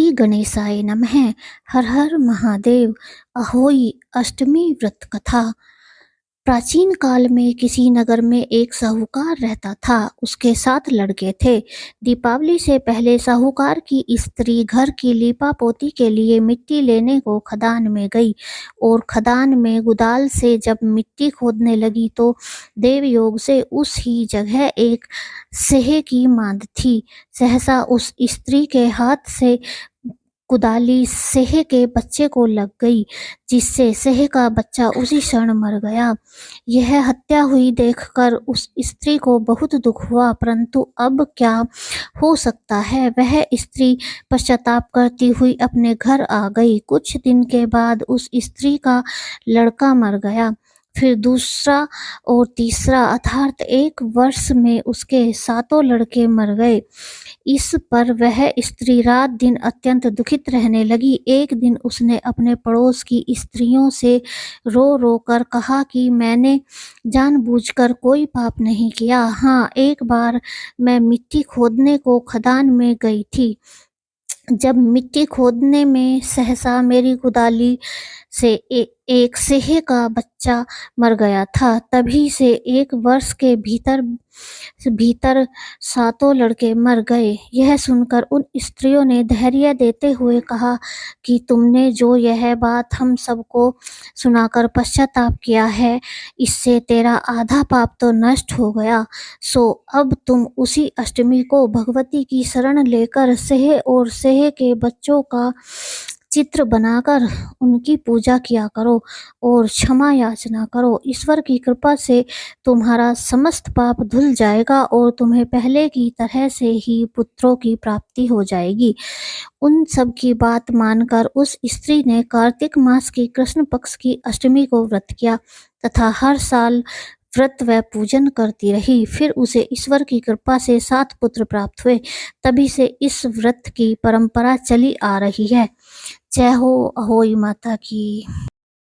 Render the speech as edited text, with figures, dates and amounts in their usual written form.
श्री गणेशाय नमः। हर हर महादेव। अहोई अष्टमी व्रत कथा। प्राचीन काल में किसी नगर में एक साहूकार रहता था। उसके 7 लड़के थे। दीपावली से पहले साहूकार की स्त्री घर की लीपा-पोती के लिए मिट्टी लेने को खदान में गई और खदान में कुदाल से जब मिट्टी खोदने लगी तो देवयोग से उस ही जगह एक सेहे की मांद थी। सहसा उस स्त्री के हाथ से कुदाली सेहे के बच्चे को लग गई, जिससे सेहे का बच्चा उसी क्षण मर गया। यह हत्या हुई देखकर उस स्त्री को बहुत दुख हुआ, परंतु अब क्या हो सकता है। वह स्त्री पश्चाताप करती हुई अपने घर आ गई। कुछ दिन के बाद उस स्त्री का लड़का मर गया, फिर दूसरा और तीसरा, अर्थात 1 वर्ष में उसके 7 लड़के मर गए। इस पर वह स्त्री रात दिन अत्यंत दुखित रहने लगी। एक दिन उसने अपने पड़ोस की स्त्रियों से रो रो कर कहा कि मैंने जानबूझकर कोई पाप नहीं किया। हाँ, एक बार मैं मिट्टी खोदने को खदान में गई थी। जब मिट्टी खोदने में सहसा मेरी कुदाली से एक सेहे का बच्चा मर गया था। तभी से 1 वर्ष के भीतर 7 लड़के मर गए। यह सुनकर उन स्त्रियों ने धैर्य देते हुए कहा कि तुमने जो यह बात हम सबको सुनाकर पश्चाताप किया है, इससे तेरा आधा पाप तो नष्ट हो गया। सो अब तुम उसी अष्टमी को भगवती की शरण लेकर सेहे और सेहे के बच्चों का चित्र बनाकर उनकी पूजा किया करो और क्षमा याचना करो। ईश्वर की कृपा से तुम्हारा समस्त पाप धुल जाएगा और तुम्हें पहले की तरह से ही पुत्रों की प्राप्ति हो जाएगी। उन सब की बात मानकर उस स्त्री ने कार्तिक मास की कृष्ण पक्ष की अष्टमी को व्रत किया तथा हर साल व्रत व पूजन करती रही। फिर उसे ईश्वर की कृपा से 7 पुत्र प्राप्त हुए। तभी से इस व्रत की परंपरा चली आ रही है। जय हो अहोई माता की।